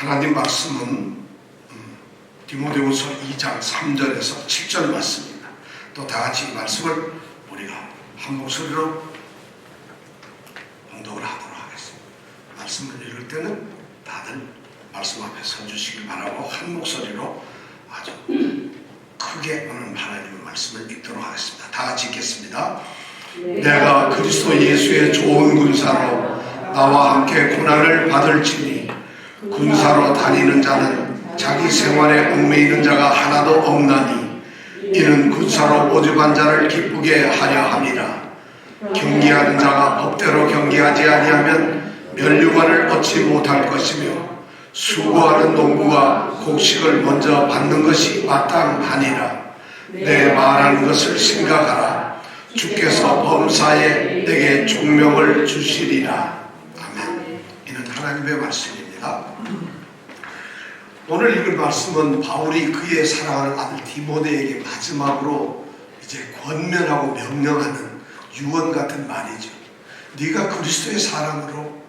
하나님 말씀은 디모데후서 2장 3절에서 7절 말씀입니다. 또 다같이 이 말씀을 우리가 한 목소리로 봉독을 하도록 하겠습니다. 말씀을 읽을 때는 다들 말씀 앞에 서주시길 바라고 한 목소리로 아주 크게 오늘 하나님의 말씀을 읽도록 하겠습니다. 다같이 읽겠습니다. 내가 그리스도 예수의 좋은 군사로 나와 함께 고난을 받을지니 군사로 다니는 자는 자기 생활에 얽매이는 자가 하나도 없나니 이는 군사로 모집한 자를 기쁘게 하려 함이라. 경기하는 자가 법대로 경기하지 아니하면 면류관을 얻지 못할 것이며 수고하는 농부가 곡식을 먼저 받는 것이 마땅하니라. 내 말하는 것을 생각하라. 주께서 범사에 내게 종명을 주시리라. 아멘. 이는 하나님의 말씀입니다. 오늘 읽을 말씀은 바울이 그의 사랑하는 아들 디모데에게 마지막으로 이제 권면하고 명령하는 유언 같은 말이죠. 네가 그리스도의 사랑으로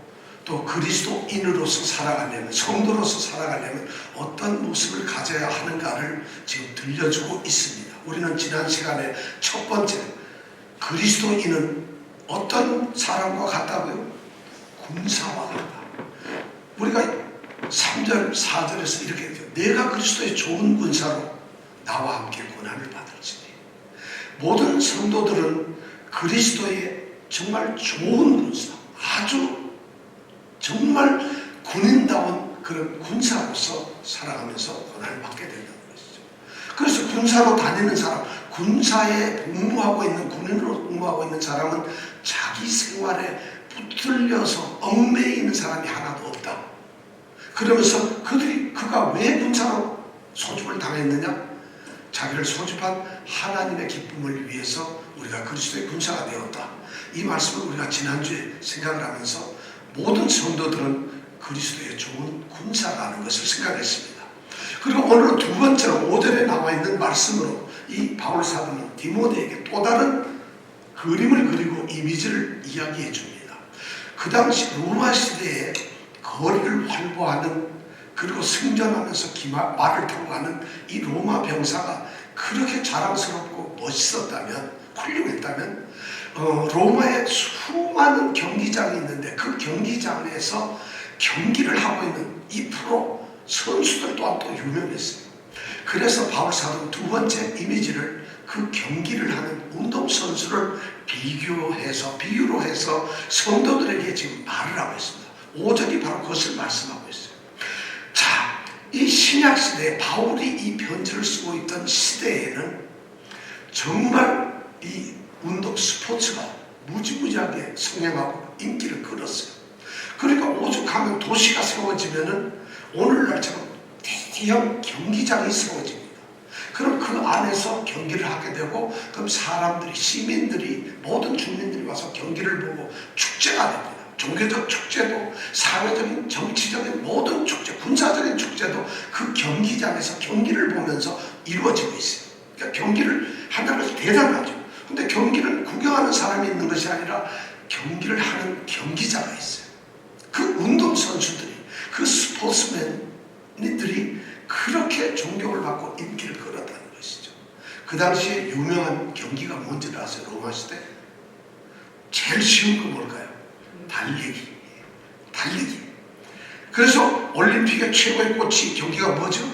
또 그리스도인으로서 살아가려면, 성도로서 살아가려면 어떤 모습을 가져야 하는가를 지금 들려주고 있습니다. 우리는 지난 시간에 첫 번째 그리스도인은 어떤 사람과 같다고요? 군사와 같다. 우리가 3절, 4절에서 이렇게 되죠. 내가 그리스도의 좋은 군사로 나와 함께 고난을 받을지니. 모든 성도들은 그리스도의 정말 좋은 군사, 아주 정말 군인다운 그런 군사로서 살아가면서 고난을 받게 된다는 것이죠. 그래서 군사로 다니는 사람, 군사에 복무하고 있는, 군인으로 복무하고 있는 사람은 자기 생활에 붙들려서 얽매이는 사람이 하나도 없다. 그러면서 그가 왜 군사로 소집을 당했느냐? 자기를 소집한 하나님의 기쁨을 위해서 우리가 그리스도의 군사가 되었다. 이 말씀을 우리가 지난주에 생각을 하면서 모든 성도들은 그리스도의 좋은 군사라는 것을 생각했습니다. 그리고 오늘은 두 번째로 5절에 나와 있는 말씀으로 이 바울 사도는 디모데에게 또 다른 그림을 그리고 이미지를 이야기해 줍니다. 그 당시 로마 시대에 거리를 활보하는, 그리고 승전하면서 말을 타고 가는 이 로마 병사가 그렇게 자랑스럽고 멋있었다면, 훌륭했다면 로마에 수많은 경기장이 있는데 그 경기장에서 경기를 하고 있는 이 프로 선수들 또한 또 유명했어요. 그래서 바울 사도는 두 번째 이미지를 그 경기를 하는 운동선수를 비유로 해서 성도들에게 지금 말을 하고 있습니다. 5절이 바로 그것을 말씀하고 있어요. 자, 이 신약시대에 바울이 이 편지를 쓰고 있던 시대에는 정말 이 운동 스포츠가 무지무지하게 성행하고 인기를 끌었어요. 그러니까 오죽하면 도시가 세워지면은 오늘날처럼 대형 경기장이 세워집니다. 그럼 그 안에서 경기를 하게 되고, 그럼 사람들이, 시민들이, 모든 주민들이 와서 경기를 보고 축제가 됩니다. 종교적 축제도, 사회적인, 정치적인 모든 축제, 군사적인 축제도 그 경기장에서 경기를 보면서 이루어지고 있어요. 그러니까 경기를 한다는 것이 대단하죠. 근데 경기를 구경하는 사람이 있는 것이 아니라 경기를 하는 경기자가 있어요. 그 운동선수들이, 그 스포츠맨들이 그렇게 존경을 받고 인기를 끌었다는 것이죠. 그 당시에 유명한 경기가 뭔지를 아세요? 로마 시대? 제일 쉬운 거 뭘까요? 달리기. 그래서 올림픽의 최고의 꽃이 경기가 뭐죠?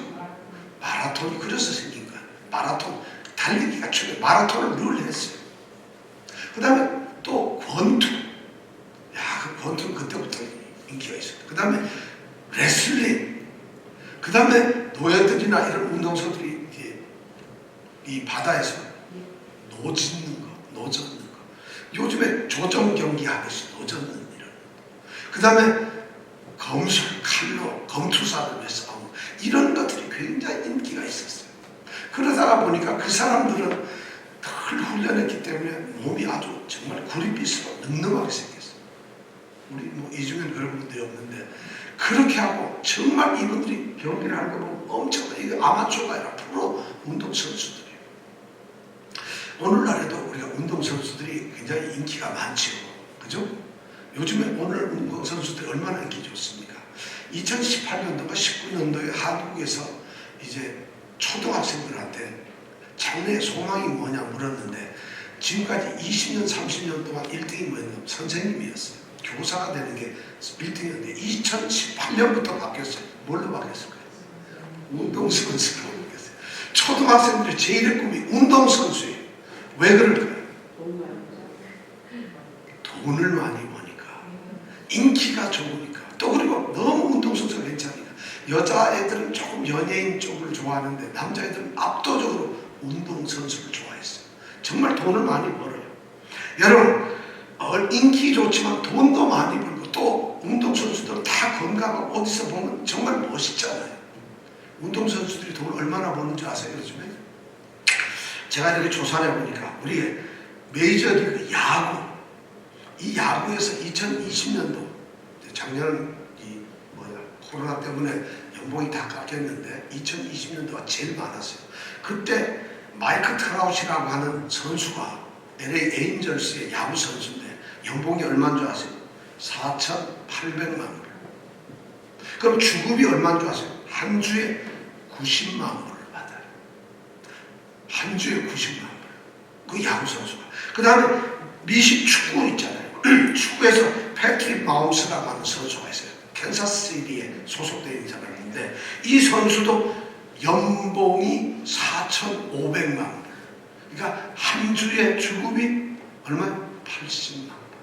마라톤이 그래서 생긴 거예요. 마라톤, 달리기가 최고. 마라톤을 늘 했어요. 그 다음에 또 권투. 그 권투는 그때부터 인기가 있어요. 그 다음에 레슬링. 그 다음에 노예들이나 이런 운동선수들이 이 바다에서 노 젓는 거. 요즘에 조정 경기 하듯이 노 젓는 이런. 그 다음에 검술, 칼로 검투사를 위해서 싸우는 이런 것들이 굉장히 인기가 있었어요. 그러다가 보니까 그 사람들은 늘 훈련했기 때문에 몸이 아주 정말 구릿빛으로 늠름하게 생겼어요. 우리 이 중에는 그런 분들이 없는데, 그렇게 하고 정말 이분들이 경기를 하는 거 보면 엄청나게, 이게 아마추어가 아니라 프로 운동선수들이에요. 오늘날에도 우리가 운동선수들이 굉장히 인기가 많죠. 그죠? 요즘에 오늘 운동선수들이 얼마나 인기 좋습니까? 2018년도가 19년도에 한국에서 이제 초등학생들한테 장래의 소망이 뭐냐 물었는데 지금까지 20년, 30년 동안 1등이 뭐였냐면 선생님이었어요. 교사가 되는 게 1등이었는데 2018년부터 바뀌었어요. 뭘로 바뀌었을까요? 운동선수로 바뀌었어요. 초등학생들의 제일의 꿈이 운동선수예요. 왜 그럴까요? 돈을 많이 버니까, 인기가 좋으니까, 또 그리고 너무 운동선수가 괜찮으니까. 여자애들은 조금 연예인 쪽을 좋아하는데 남자애들은 압도적으로 운동선수를 좋아했어요. 정말 돈을 많이 벌어요. 여러분, 인기 좋지만 돈도 많이 벌고 또 운동선수들은 다 건강하고 어디서 보면 정말 멋있잖아요. 운동선수들이 돈을 얼마나 버는지 아세요? 요즘에? 제가 이렇게 조사해 보니까 우리 메이저리그 야구, 이 야구에서 2020년도 작년 코로나 때문에 연봉이 다 깎였는데 2020년도가 제일 많았어요. 그때 마이크 트라우트라고 하는 선수가 LA 에인절스의 야구 선수인데 연봉이 얼마인 줄 아세요? 4,800만 불. 그럼 주급이 얼마인 줄 아세요? 한 주에 90만 불을 받아요. 한 주에 90만 불. 그 야구 선수가. 그 다음에 미식 축구 있잖아요. 축구에서 패트릭 마홈스라고 하는 선수가 있어요. 캔사스시티에 소속되어 있는 사람인데 이 선수도 연봉이 4,500만 불. 그러니까 한 주에 주급이 얼마예요? 80만 불.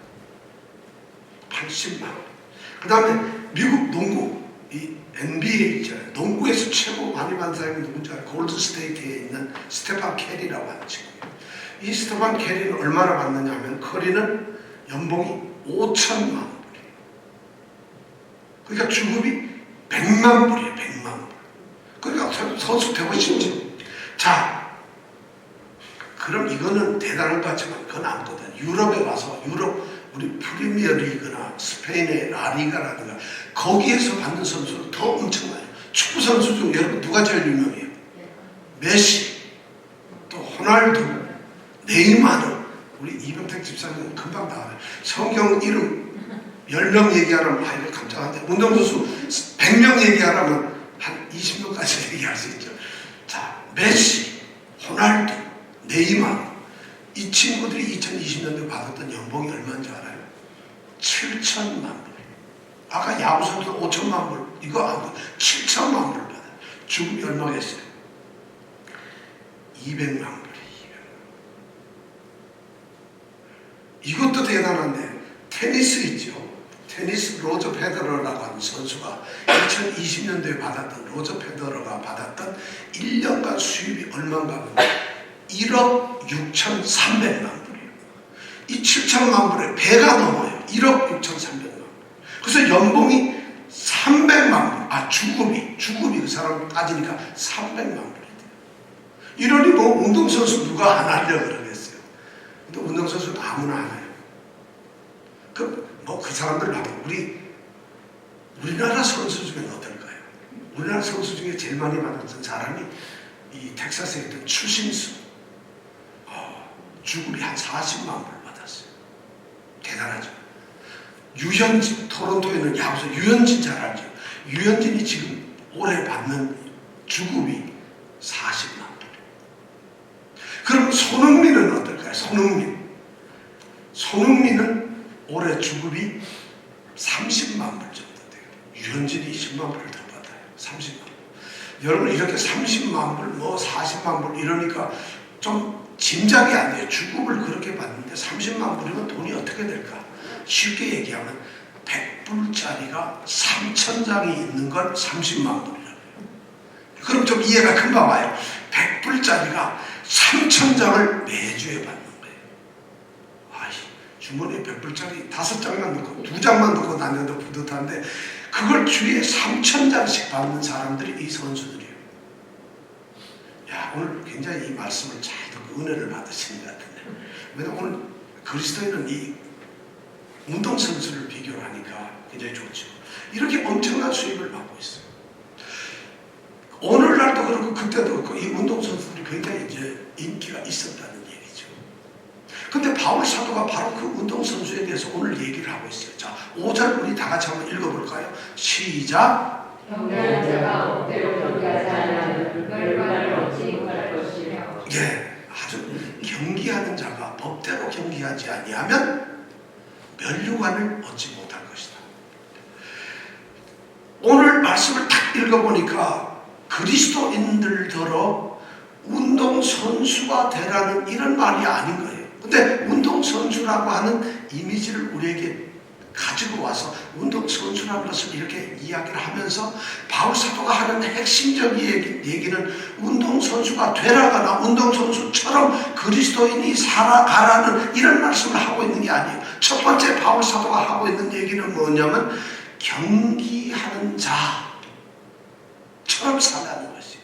80만 불. 그 다음에 미국 농구, 이 NBA 있잖아요. 농구에서 최고 많이 받는 사람이 누군지 알아요? 골든스테이트에 있는 스테판 캐리라고 하는 친구예요. 이 스테판 캐리는 얼마나 받느냐 하면 커리는 연봉이 5천만 불이에요. 그러니까 주급이 100만 불이에요. 100만 불. 그러니까 선수 되고 싶죠. 자, 그럼 이거는 대단한 것 같지만 그건 아무거든. 유럽에 가서 우리 프리미어 리그나 스페인의 라리가라든가 거기에서 받는 선수는 더 엄청나요. 축구 선수 중 여러분 누가 제일 유명해요? 메시, 또 호날두, 네이마르. 우리 이병택 집사님은 금방 다 알아요. 성경 이름 10명 얘기하라면 이거 깜짝한데 운동선수 100명 얘기하라면 한 20명까지 얘기할 수 있죠. 자, 메시, 호날두, 네이마르. 이 친구들이 2020년도에 받았던 연봉이 얼마인지 알아요? 7천만 불. 아까 야구 선수 5천만 불. 이거 아무 7천만 불 받아요. 주급이 얼마겠어요? 200만 불. 이것도 대단한데 테니스 있죠. 테니스 로저 페더러라고 하는 선수가 2020년도에 받았던 로저 페더러가 받았던 1년간 수입이 얼마인가 하면 1억 6,300만 불이에요. 이 7천만 불에 배가 넘어요. 1억 6,300만 불. 그래서 연봉이 300만 불. 주급이 그 사람 따지니까 300만 불이 돼요. 이러니 뭐 운동선수 누가 안 하려고 그러겠어요. 근데 운동선수는 아무나 하나요. 그 사람들 나고 우리나라 선수 중에는 어떨까요? 우리나라 선수 중에 제일 많이 받았던 사람이 이 텍사스에 있던 추신수. 주급이 한 40만 불 받았어요. 대단하죠. 유현진, 토론토에 있는 야구선 유현진 잘 알죠? 유현진이 지금 올해 받는 주급이 40만 불. 그럼 손흥민은 어떨까요? 손흥민은 올해 주급이 30만 불 정도 돼요. 유현진이 20만 불을 더 받아요. 30만 불. 여러분 이렇게 30만 불, 40만 불 이러니까 좀 짐작이 안 돼요. 주급을 그렇게 받는데 30만 불이면 돈이 어떻게 될까? 쉽게 얘기하면 100불짜리가 3,000장이 있는 건 30만 불이라고요. 그럼 좀 이해가 금방 와요. 100불짜리가 3,000장을 매주에 받는 거예요. 주머니에 100불짜리 5장만 넣고 2장만 넣고 다녀도 뿌듯한데 그걸 주에 3,000장씩 받는 사람들이 이 선수들이에요. 야, 오늘 굉장히 이 말씀을 잘 듣고 은혜를 받으신 것 같은데, 왜냐면 오늘 그리스도인은 이 운동선수를 비교를 하니까 굉장히 좋죠. 이렇게 엄청난 수입을 받고 있어요. 오늘날도 그렇고 그때도 그렇고 이 운동선수들이 굉장히 이제 인기가 있었다는 얘기죠. 근데 바울 사도가 바로 그 운동선수에 대해서 오늘 얘기를 하고 있어요. 자, 5절 우리 다 같이 한번 읽어볼까요? 시작. 경계하는 자가 법대로 경계하지 아니하면 멸관을 얻지 못할 것이며. 예, 아주 경기하는 자가 법대로 경기하지 아니하면 면류관을 얻지 못할 것이다. 오늘 말씀을 딱 읽어보니까 그리스도인들더러 운동선수가 되라는 이런 말이 아닌 거예요. 근데 운동선수라고 하는 이미지를 우리에게 가지고 와서 운동선수라는 것을 이렇게 이야기를 하면서 바울 사도가 하는 핵심적인 얘기는 운동선수가 되라거나 운동선수처럼 그리스도인이 살아가라는 이런 말씀을 하고 있는 게 아니에요. 첫 번째 바울 사도가 하고 있는 얘기는 뭐냐면 경기하는 자처럼 살라는 것이에요.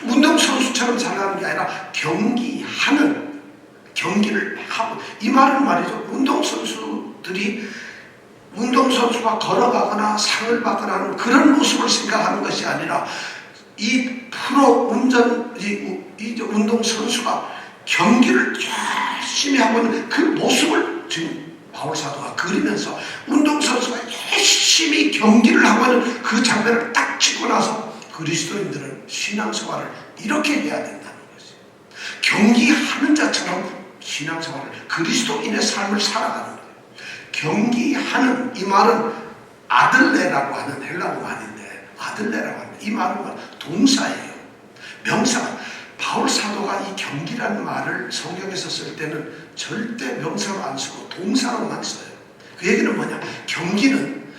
운동선수처럼 살라는 게 아니라 경기하는, 경기를 하고, 이 말은 말이죠. 운동선수가 걸어가거나 상을 받거나 하는 그런 모습을 생각하는 것이 아니라 이 프로 운동선수가 경기를 열심히 하고 있는 그 모습을 지금 바울 사도가 그리면서 운동선수가 열심히 경기를 하고 있는 그 장면을 딱 찍고 나서 그리스도인들은 신앙생활을 이렇게 해야 된다는 것이에요. 경기하는 자처럼 신앙생활을, 그리스도인의 삶을 살아가는 거예요. 경기하는, 이 말은 아들레라고 하는 헬라어 말인데, 아들레라고 하는 이 말은 동사예요. 명사. 바울 사도가 이 경기라는 말을 성경에서 쓸 때는 절대 명사로 안 쓰고 동사로만 써요. 그 얘기는 뭐냐? 경기는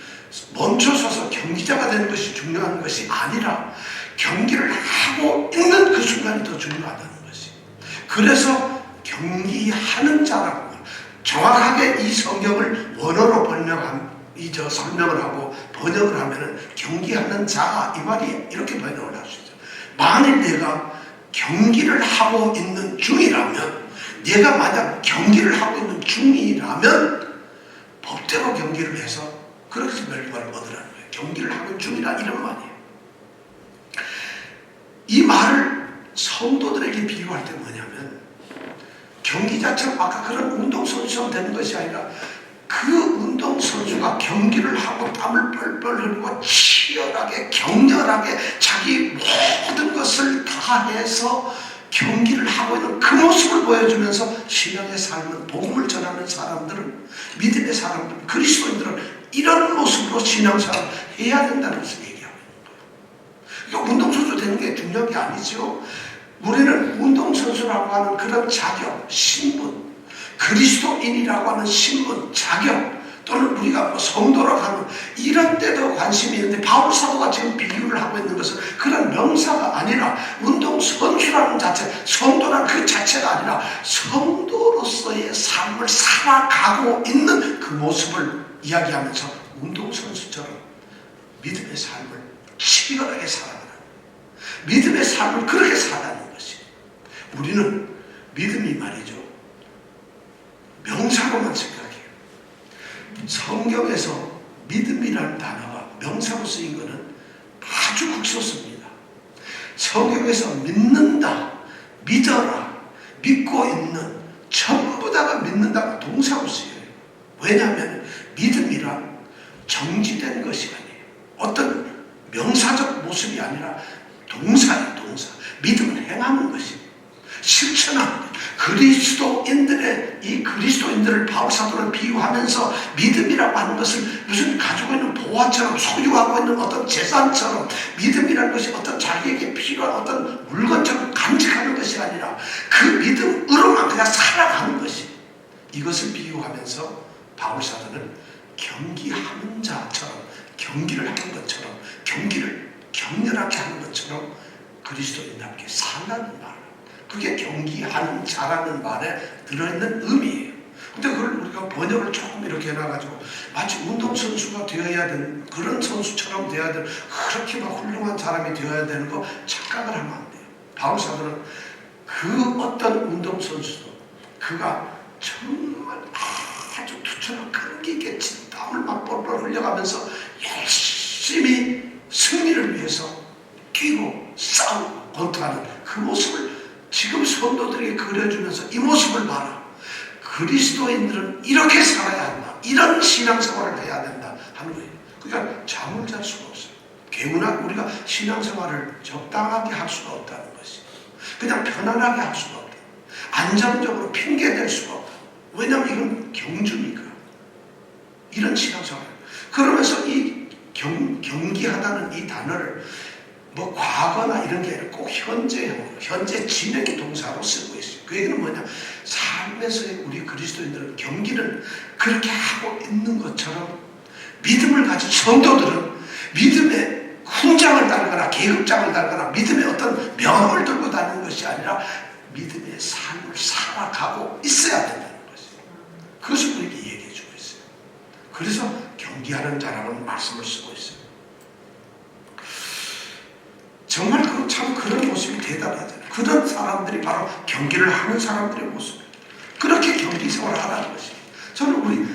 멈춰서서 경기자가 되는 것이 중요한 것이 아니라 경기를 하고 있는 그 순간이 더 중요하다는 것이. 그래서 경기하는 자라고, 정확하게 이 성경을 원어로 설명을 하고 번역을 하면은 경기하는 자가, 이 말이 이렇게 번역을 할 수 있죠. 만일 내가 경기를 하고 있는 중이라면, 내가 만약 경기를 하고 있는 중이라면 법대로 경기를 해서 그렇게 멸관을 얻으라는 거예요. 경기를 하고 있는 중이라, 이런 말이에요. 이 말을 성도들에게 비유할 때 뭐냐면, 경기자처럼 아까 그런 운동선수처럼 되는 것이 아니라 그 운동선수가 경기를 하고 땀을 뻘뻘 흘리고 치열하게 격렬하게 자기 모든 것을 다해서 경기를 하고 있는 그 모습을 보여주면서 신앙의 삶은, 복음을 전하는 사람들은, 믿음의 사람들은, 그리스도인들은 이런 모습으로 신앙생활을 해야 된다는 것을 얘기하고 있는 거예요. 그러니까 운동선수 되는 게 중요한 게 아니죠. 우리는 운동선수라고 하는 그런 자격, 신분, 그리스도인이라고 하는 신분, 자격, 또는 우리가 성도라고 하는 이런 데도 관심이 있는데, 바울 사도가 지금 비유를 하고 있는 것은 그런 명사가 아니라 운동선수라는 자체, 성도라는 그 자체가 아니라 성도로서의 삶을 살아가고 있는 그 모습을 이야기하면서 운동선수처럼 믿음의 삶을 치열하게 살아가는, 믿음의 삶을 그렇게 살아가는 것이. 우리는 믿음이 말이죠, 명사로만 생각해요. 성경에서 믿음이라는 단어가 명사로 쓰인 것은 아주 극소수입니다. 성경에서 믿는다, 믿어라, 믿고 있는, 전부 다가 믿는다가 동사로 쓰여요. 왜냐하면 믿음이란 정지된 것이 아니에요. 어떤 명사적 모습이 아니라 동사예요, 동사. 믿음은 행하는 것이에요. 실천하는 거예요. 이 그리스도인들을 바울 사도는 비유하면서 믿음이라고 하는 것을 무슨 가지고 있는 보화처럼, 소유하고 있는 어떤 재산처럼, 믿음이라는 것이 어떤 자기에게 필요한 어떤 물건처럼 간직하는 것이 아니라 그 믿음으로만 그냥 살아가는 것이. 이것을 비유하면서 바울 사도는 경기하는 자처럼, 경기를 하는 것처럼, 경기를 격렬하게 하는 것처럼 그리스도인답게 살라는 말. 그게 경기하는 자라는 말에 들어있는 의미예요. 근데 그걸 우리가 번역을 조금 이렇게 해놔가지고 마치 운동선수가 되어야 되는, 그런 선수처럼 되어야 되는, 그렇게 막 훌륭한 사람이 되어야 되는 거 착각을 하면 안 돼요. 바울 사도는 그 어떤 운동선수도 그가 정말 아주 투철한 끈기 있게 땀을 막 뻘뻘 흘려가면서 열심히 승리를 위해서 뛰고 싸우고 권투하는 그 모습을 지금 성도들에게 그려주면서, 이 모습을 봐라. 그리스도인들은 이렇게 살아야 한다. 이런 신앙생활을 해야 된다 하는 거예요. 그러니까 잠을 잘 수가 없어요. 개운하게 우리가 신앙생활을 적당하게 할 수가 없다는 것이. 그냥 편안하게 할 수가 없다. 안정적으로 핑계댈 수가 없다. 왜냐하면 이건 경주니까. 이런 신앙생활. 그러면서 이 경기하다는 이 단어를 뭐 과거나 이런 게 아니라 꼭 현재 진행 동사로 쓰고 있어요. 그 얘기는 뭐냐? 삶에서의 우리 그리스도인들은 경기는 그렇게 하고 있는 것처럼 믿음을 가진 성도들은 믿음의 훈장을 달거나 계급장을 달거나 믿음의 어떤 명함을 들고 다니는 것이 아니라 믿음의 삶을 살아가고 있어야 된다는 것이에요. 그것을 우리에게 얘기해 주고 있어요. 그래서 경기하는 자라는 말씀을 쓰고 있어요. 정말 참 그런 모습이 대단하잖아요. 그런 사람들이 바로 경기를 하는 사람들의 모습이에요. 그렇게 경기 생활을 하라는 것이에요. 저는 우리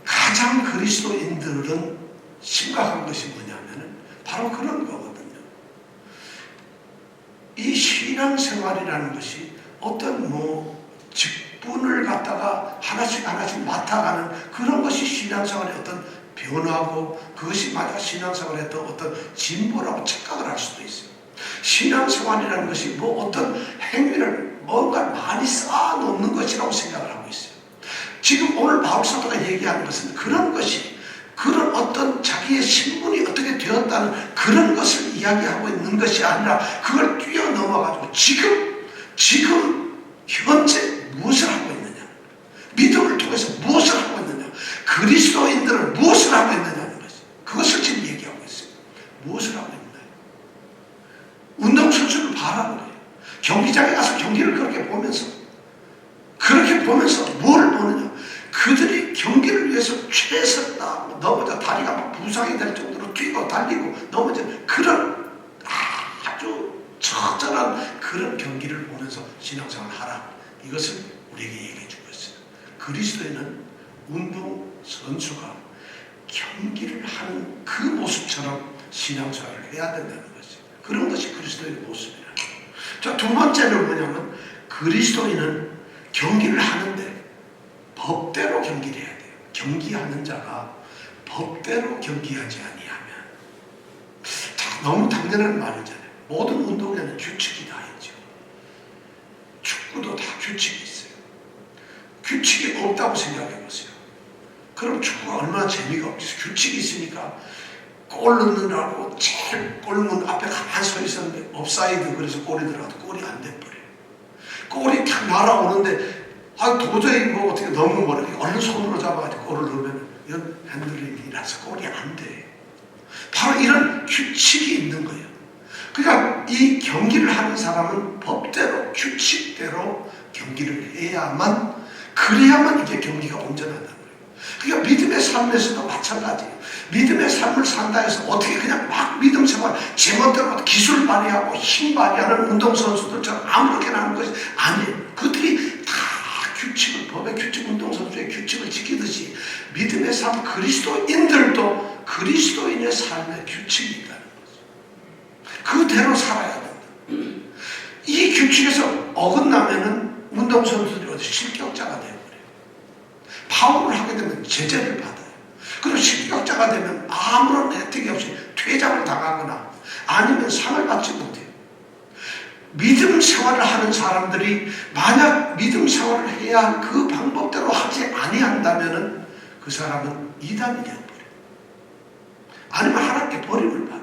가장 그리스도인들은 심각한 것이 뭐냐면은 바로 그런 거거든요. 이 신앙생활이라는 것이 어떤 직분을 갖다가 하나씩 맡아가는 그런 것이 신앙생활의 어떤 변화고 그것이 만약 신앙생활의 어떤 진보라고 착각을 할 수도 있어요. 신앙생활이라는 것이 어떤 행위를 뭔가 많이 쌓아놓는 것이라고 생각을 하고 있어요. 지금 오늘 바울 사도가 얘기하는 것은 그런 것이 그런 어떤 자기의 신분이 어떻게 되었다는 그런 것을 이야기하고 있는 것이 아니라 그걸 뛰어넘어가지고 지금 현재 무엇을 하고 있느냐, 믿음을 통해서 무엇을 하고 있느냐, 그리스도인들은 무엇을 하고 있느냐는 것이 그것을 지금 얘기하고 있어요. 무엇을 하고 있느냐. 운동선수를 봐라 그래요. 경기장에 가서 경기를 그렇게 보면서 뭘 보느냐. 그들이 경기를 위해서 최선을 다하고 넘어져 다리가 막 부상이 될 정도로 뛰고 달리고 넘어져 그런 아주 처절한 그런 경기를 보면서 신앙생활을 하라. 이것을 우리에게 얘기해 주고 있어요. 그리스도인은 운동선수가 경기를 하는 그 모습처럼 신앙생활을 해야 된다는 것이에요. 그런 것이 그리스도인의 모습이에요. 자, 두 번째는 뭐냐면 그리스도인은 경기를 하는데 법대로 경기를 해야 돼요. 경기하는 자가 법대로 경기하지 아니하면 너무 당연한 말이잖아요. 모든 운동에는 규칙이 다 있죠. 축구도 다 규칙이 있어요. 규칙이 없다고 생각해 보세요. 그럼 축구가 얼마나 재미가 없겠어요. 규칙이 있으니까 골 넣느라고 제일 골문 앞에 가만히 서 있었는데 업사이드 그래서 골이 들어가도 골이 안 돼버려요. 골이 탁 날아오는데 도저히 어떻게 넘는 거를 얼른 손으로 잡아가지고 골을 넣으면 이건 핸들링이라서 골이 안 돼. 바로 이런 규칙이 있는 거예요. 그러니까 이 경기를 하는 사람은 법대로 규칙대로 경기를 그래야만 이게 경기가 온전하다는 거예요. 그러니까 믿음의 삶에서도 마찬가지예요. 믿음의 삶을 산다 해서 어떻게 그냥 막 믿음 생활 제멋대로 기술 발휘하고 힘 발휘하는 운동선수들처럼 아무렇게나 하는 것이 아니에요. 그들이 다 법의 규칙, 운동선수의 규칙을 지키듯이 믿음의 삶 그리스도인들도 그리스도인의 삶의 규칙이 있다는 거죠. 그대로 살아야 된다. 이 규칙에서 어긋나면은 운동선수들이 실격자가 되어버려요. 파울을 하게 되면 제재를 받아요. 그리고 실격자가 되면 아무런 혜택이 없이 퇴장을 당하거나 아니면 상을 받지 못해요. 믿음 생활을 하는 사람들이 만약 믿음 생활을 해야 할 그 방법대로 하지 아니한다면은 그 사람은 이단이 되어버려요. 아니면 하나님께 버림을 받아요.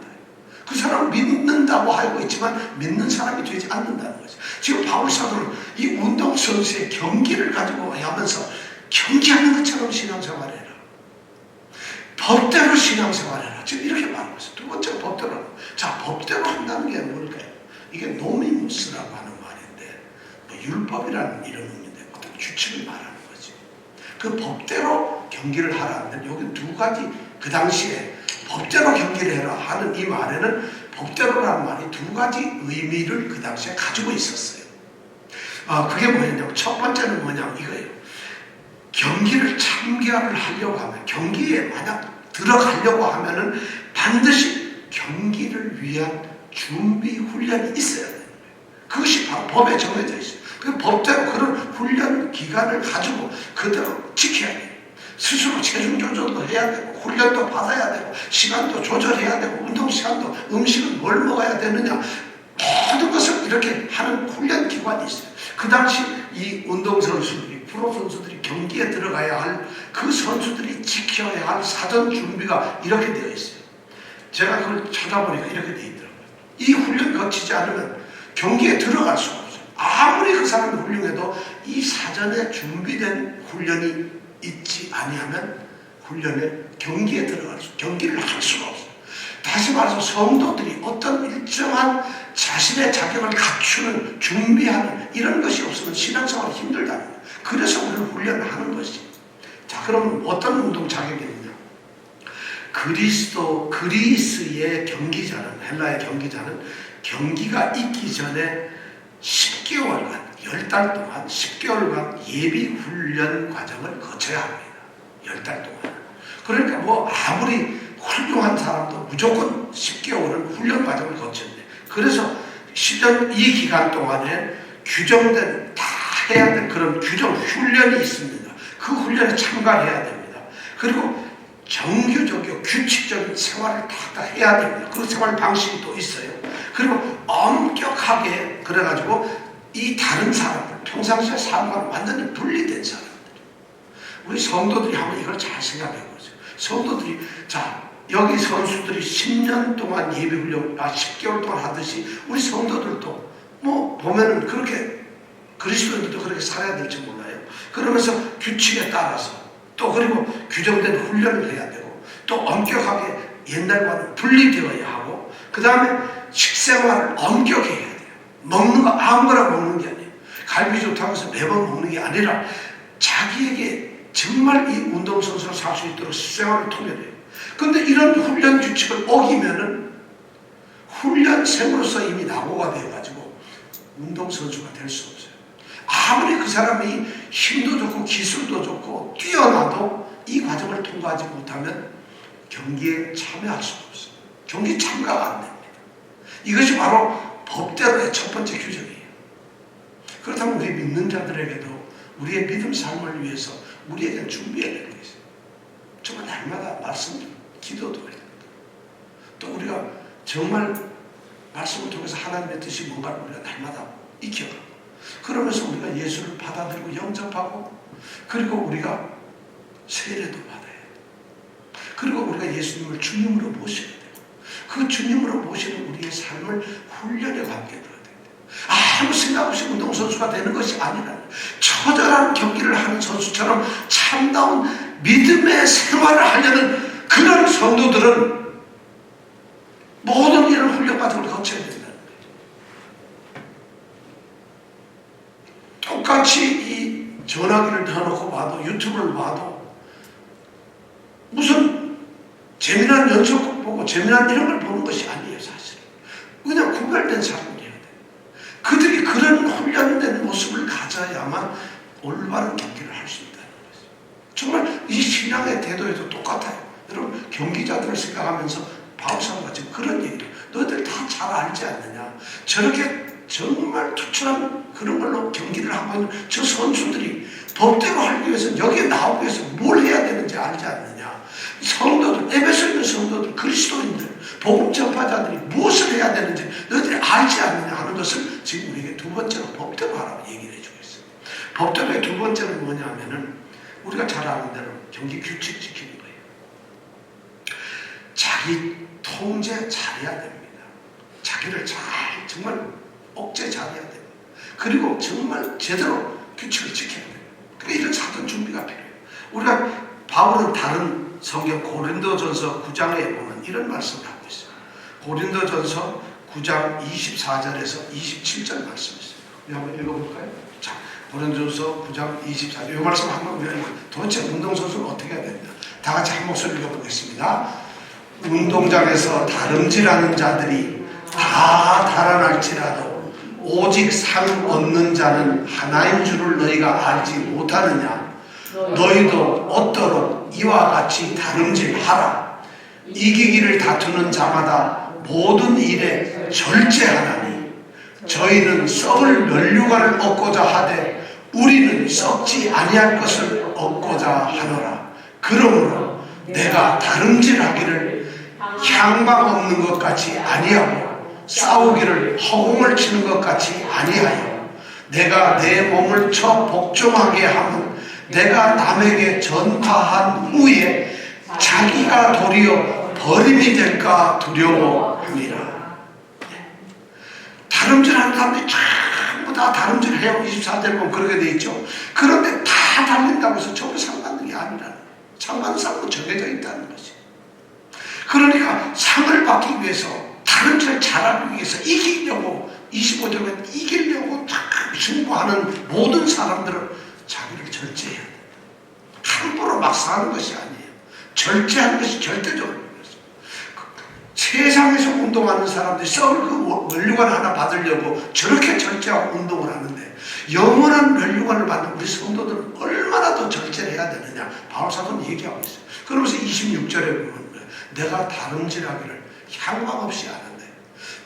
그 사람은 믿는다고 알고 있지만 믿는 사람이 되지 않는다는 거죠. 지금 바울 사도는 이 운동선수의 경기를 가지고 하면서 경기하는 것처럼 신앙생활해라. 법대로 신앙생활해라. 지금 이렇게 말하고 있어요. 두 번째가 법대로 하는 거예요. 자, 법대로 한다는 게 뭘까요? 이게 노미무스라고 하는 말인데 율법이라는 이런 의미인데 어떤 규칙을 말하는 거지. 그 법대로 경기를 하라는데 여기 두 가지 그 당시에 법대로 경기를 해라 하는 이 말에는 법대로라는 말이 두 가지 의미를 그 당시에 가지고 있었어요. 그게 뭐냐면 첫 번째는 뭐냐면 이거예요. 경기를 참가를 하려고 하면 경기에 만약 들어가려고 하면은 반드시 경기를 위한 준비 훈련이 있어야 돼요. 그것이 바로 법에 정해져 있어요. 그 법대로 그런 훈련 기간을 가지고 그대로 지켜야 돼요. 스스로 체중 조절도 해야 되고 훈련도 받아야 되고 시간도 조절해야 되고 운동 시간도 음식은 뭘 먹어야 되느냐 모든 것을 이렇게 하는 훈련 기관이 있어요. 그 당시 이 운동선수들이 프로 선수들이 경기에 들어가야 할 그 선수들이 지켜야 할 사전 준비가 이렇게 되어 있어요. 제가 그걸 찾아보니까 이렇게 되어 있더라고요. 이 훈련 거치지 않으면 경기에 들어갈 수가 없어요. 아무리 그 사람이 훌륭해도 이 사전에 준비된 훈련이 있지 아니하면 경기에 경기를 할 수가 없어요. 다시 말해서 성도들이 어떤 일정한 자신의 자격을 갖추는 준비하는 이런 것이 없으면 신앙생활이 힘들다는 거예요. 그래서 우리는 훈련을 하는 것이죠. 자, 그럼 어떤 운동 자격이 있느냐? 그리스의 경기자는, 헬라의 경기자는 경기가 있기 전에 10개월간, 10달 동안 10개월간 예비 훈련 과정을 거쳐야 합니다. 10달 동안. 그러니까 뭐 아무리 훌륭한 사람도 무조건 10개월은 훈련 과정을 거쳤는데, 그래서 이 기간 동안에 규정된 다 해야 될 그런 규정 훈련이 있습니다. 그 훈련에 참가해야 됩니다. 그리고 정규적이고 규칙적인 생활을 다 해야 됩니다. 그 생활 방식이 또 있어요. 그리고 엄격하게 그래가지고 이 다른 사람들, 평상시의 삶과는 완전히 분리된 사람들, 우리 성도들이 한번 이걸 잘 생각해 보세요. 성도들이, 자, 여기 선수들이 10년 동안 예비훈련, 10개월 동안 하듯이 우리 성도들도 뭐 보면은 그렇게 그리스도인들도 그렇게 살아야 될지 몰라요. 그러면서 규칙에 따라서 또 그리고 규정된 훈련을 해야 되고 또 엄격하게 옛날과는 분리되어야 하고 그 다음에 식생활을 엄격히 해야 돼요. 먹는 거 아무거나 먹는 게 아니에요. 갈비 좋다고 해서 매번 먹는 게 아니라 자기에게 정말 이 운동선수로 살 수 있도록 식생활을 통일해요. 그런데 이런 훈련 규칙을 어기면은 훈련생으로서 이미 낙오가 되어가지고 운동선수가 될 수 없어요. 아무리 그 사람이 힘도 좋고 기술도 좋고 뛰어나도 이 과정을 통과하지 못하면 경기에 참여할 수가 없어요. 경기 참가가 안 됩니다. 이것이 바로 법대로의 첫 번째 규정이에요. 그렇다면 우리 믿는 자들에게도 우리의 믿음 삶을 위해서 우리에게 준비해야 되는 게 있어요. 정말 날마다 말씀, 기도도 해야 됩니다. 또 우리가 정말 말씀을 통해서 하나님의 뜻이 뭔가를 우리가 날마다 익혀가고 그러면서 우리가 예수를 받아들이고 영접하고 그리고 우리가 세례도 받아야 돼요. 그리고 우리가 예수님을 주님으로 모셔야 돼요. 그 주님으로 모시는 우리의 삶을 훈련에 관계 들어야 돼요. 아무 생각 없이 운동선수가 되는 것이 아니라 처절한 경기를 하는 선수처럼 참다운 믿음의 생활을 하려는 그런 성도들은 모든 이런 훈련 과정을 거쳐야 된다는 거예요. 똑같이 이 전화기를 켜놓고 봐도 유튜브를 봐도 무슨 재미난 연속 보고 재미난 이런 걸 보는 것이 아니에요. 사실 그냥 구별된 사람들이어야 돼요. 그들이 그런 훈련된 모습을 가져야만 올바른 경기를 할 수 있다는 거죠. 정말 이 신앙의 태도에도 똑같아요. 여러분 경기자들을 생각하면서 바울사도가 지금 그런 얘기를 너희들 다 잘 알지 않느냐. 저렇게 정말 투철한 그런 걸로 경기를 하고 있는 저 선수들이 법대로 하기 위해서 여기에 나오기 위해서 뭘 해야 되는지 알지 않느냐. 성도들, 에베소에 있는 성도들, 그리스도인들, 복음 전파자들이 무엇을 해야 되는지 너희들이 알지 않느냐 하는 것을 지금 우리에게 두 번째로 법대로 하라고 얘기를 해주고 있어요. 법대로의 두 번째는 뭐냐면은 우리가 잘 아는 대로 경기 규칙 지키는 거예요. 자기 통제 잘해야 됩니다. 자기를 잘 정말 억제 잘해야 됩니다. 그리고 정말 제대로 규칙을 지켜야 돼요. 그러니까 이런 사전 준비가 필요해요. 우리가 바울은 다른 성경 고린도전서 9장에 보면 이런 말씀을 하고 있어요. 고린도전서 9장 24절에서 27절 말씀이 있어요. 우리 한번 읽어볼까요? 자, 고린도전서 9장 24절. 이 말씀 한번 우리가 도대체 운동선수는 어떻게 해야 됩니다. 다 같이 한 목소리 읽어보겠습니다. 운동장에서 다름질하는 자들이 다 달아날지라도 오직 상 얻는 자는 하나인 줄을 너희가 알지 못하느냐. 너희도 얻도록 이와 같이 다름질하라. 이기기를 다투는 자마다 모든 일에 절제하나니 저희는 썩을 면류관을 얻고자 하되 우리는 썩지 아니할 것을 얻고자 하노라. 그러므로 내가 다름질하기를 향방 없는 것 같이 아니하고 싸우기를 허공을 치는 것 같이 아니하여 내가 내 몸을 쳐 복종하게 하면 내가 남에게 전파한 후에 자기가 도리어 버림이 될까 두려워합니다. 다름질하는 사람들이 전부 다 다름질해요. 24절에 보면 그렇게 돼 있죠. 그런데 다 달린다고 해서 전부 상 받는 게 아니라는 거예요. 상 받는 사람은 정해져 있다는 거지. 그러니까 상을 받기 위해서 다름질을 잘하기 위해서 이기려고 25절에 이기려고 승부하는 모든 사람들은 자기를 절제해야 돼. 함부로 막 사는 것이 아니에요. 절제하는 것이 절대적으로 세상에서 운동하는 사람들이 썩을 그 면류관 하나 받으려고 저렇게 절제하고 운동을 하는데 영원한 면류관을 받는 우리 성도들은 얼마나 더 절제를 해야 되느냐 바울 사도는 얘기하고 있어요. 그러면서 26절에 보면 내가 다름질하기를 향방 없이 하는데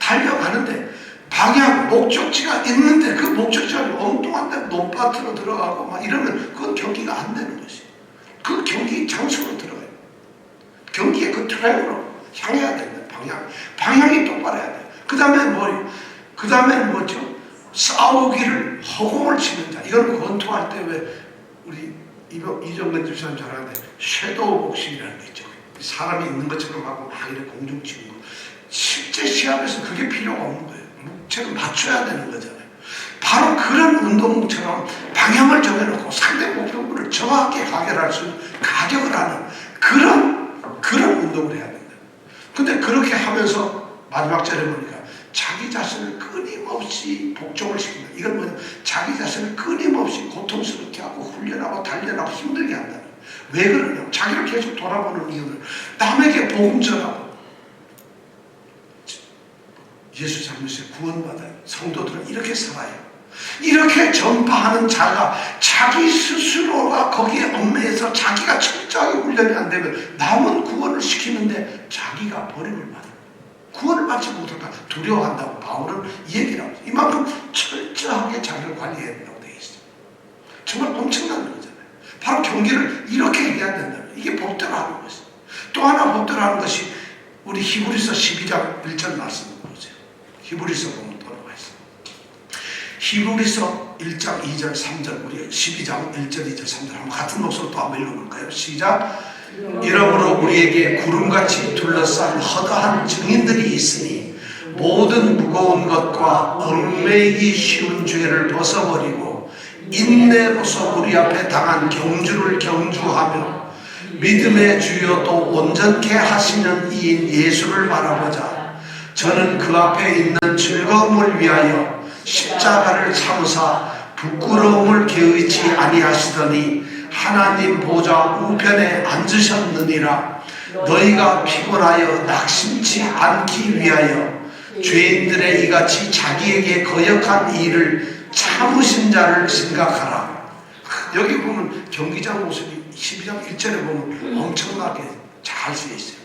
달려가는데 방향 목적지가 있는데 그 목적지가 엉뚱한 데 논밭으로 들어가고 막 이러면 그건 경기가 안 되는 것이. 그 경기 장소로 들어가요. 경기의 그 트랙으로 향해야 된다. 방향이 똑바로 해야 돼. 그 다음에 뭐죠? 싸우기를 허공을 치는 자. 이걸 권투할 때 왜 우리 이정근 집사님 잘하는데 섀도우 복싱이라는 게 있죠. 사람이 있는 것처럼 하고 막 이렇게 공중 치는 거. 실제 시합에서 그게 필요가 없는 거예요. 묵체를 맞춰야 되는 거잖아요. 바로 그런 운동처럼 방향을 정해놓고 상대 목표물을 정확하게 가격을 하는 그런 운동을 해야 된다. 근데 그렇게 하면서 마지막 절에 보니까 자기 자신을 끊임없이 복종을 시킨다. 이건 뭐냐? 자기 자신을 끊임없이 고통스럽게 하고 훈련하고 단련하고 힘들게 한다. 왜 그러냐? 자기를 계속 돌아보는 이유는 남에게 복음 전하고 예수 잘못에 구원받아요. 성도들은 이렇게 살아요. 이렇게 전파하는 자가 자기 스스로가 거기에 얽매여서 자기가 철저하게 훈련이 안 되면 남은 구원을 시키는데 자기가 버림을 받아요. 구원을 받지 못할까 두려워한다고 바울은 얘기를 하고 있어요. 이만큼 철저하게 자기를 관리해야 된다고 되어 있어요. 정말 엄청난 거잖아요. 바로 경기를 이렇게 해야 된다는 이게 법대로 하는 것이에요. 또 하나 법대로 하는 것이 우리 히브리서 12장 1절 말씀을 보세요. 히브리서 보면 또 나와 있어요. 히브리서 1장 2절 3절 우리 12장 1절 2절 3절 한번 같은 목소리로 또 한번 읽어볼까요? 시작. 이러므로 우리에게 구름같이 둘러싼 허다한 증인들이 있으니 모든 무거운 것과 얽매이기 쉬운 죄를 벗어버리고 인내로서 우리 앞에 당한 경주를 경주하며 믿음의 주여 또 온전케 하시는 이인 예수를 바라보자. 저는 그 앞에 있는 즐거움을 위하여 십자가를 참으사 부끄러움을 개의치 아니하시더니 하나님 보좌 우편에 앉으셨느니라. 너희가 피곤하여 낙심치 않기 위하여 죄인들의 이같이 자기에게 거역한 일을 참으신 자를 생각하라. 여기 보면 경기장 모습이 12장 1절에 보면 엄청나게 잘 쓰여 있어요.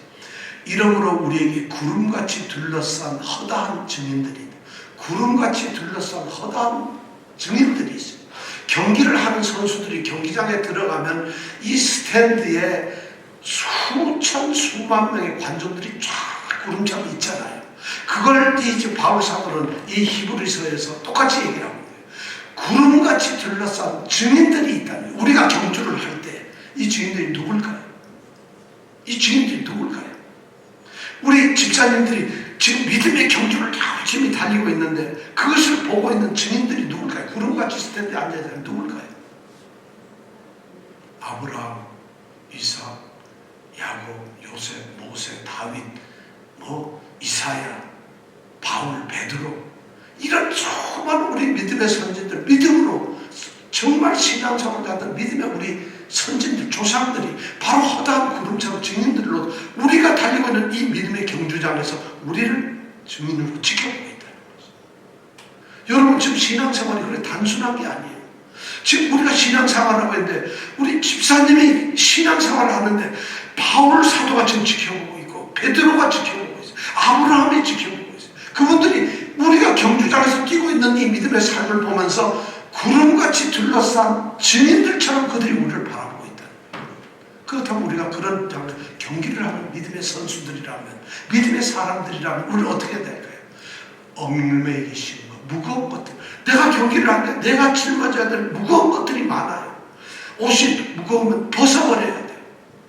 이러므로 우리에게 구름같이 둘러싼 허다한 증인들이 구름같이 둘러싼 허다한 증인들이 있어요. 경기를 하는 선수들이 경기장에 들어가면 이 스탠드에 수천 수만 명의 관중들이 쫙 구름처럼 있잖아요. 그걸 이제 바울 사도는 이 히브리서에서 똑같이 얘기를 하고 있어요. 구름같이 둘러싼 증인들이 있다면 우리가 경주를 할 때 이 증인들이 누굴까요? 이 증인들이 누굴까요? 우리 집사님들이 지금 믿음의 경주를 열심히 달리고 있는데 그것을 보고 있는 증인들이 누굴까요? 구름같이 스탠드에 앉아있는 누굴까요? 아브라함, 이삭, 야곱, 요셉, 모세, 다윗, 이사야, 바울, 베드로 이런 수많은 우리 믿음의 선진들, 믿음으로 정말 신앙생활을 하던 믿음의 우리 선진들, 조상들이 바로 허다한 구름처럼 증인들로 우리가 달리고 있는 이 믿음의 경주장에서 우리를 증인으로 지켜보고 있다는 거죠. 여러분 지금 신앙생활이 그렇게 단순한 게 아니에요. 지금 우리가 신앙생활을 하고 있는데 우리 집사님이 신앙생활을 하는데 바울 사도가 지금 지켜보고 있고 베드로가 지켜보고 있어요. 아브라함이 지켜보고 있어요. 그분들이 우리 우리가 경주장에서 뛰고 있는 이 믿음의 삶을 보면서 구름같이 둘러싼 증인들처럼 그들이 우리를 바라보고 있다. 그렇다면 우리가 그런 경기를 하는 믿음의 선수들이라면, 믿음의 사람들이라면 우리는 어떻게 될까요? 얽매이기 쉬운 것, 무거운 것들. 내가 경기를 하는데 내가 짊어져야 될 무거운 것들이 많아요. 옷이 무거우면 벗어버려야 돼요.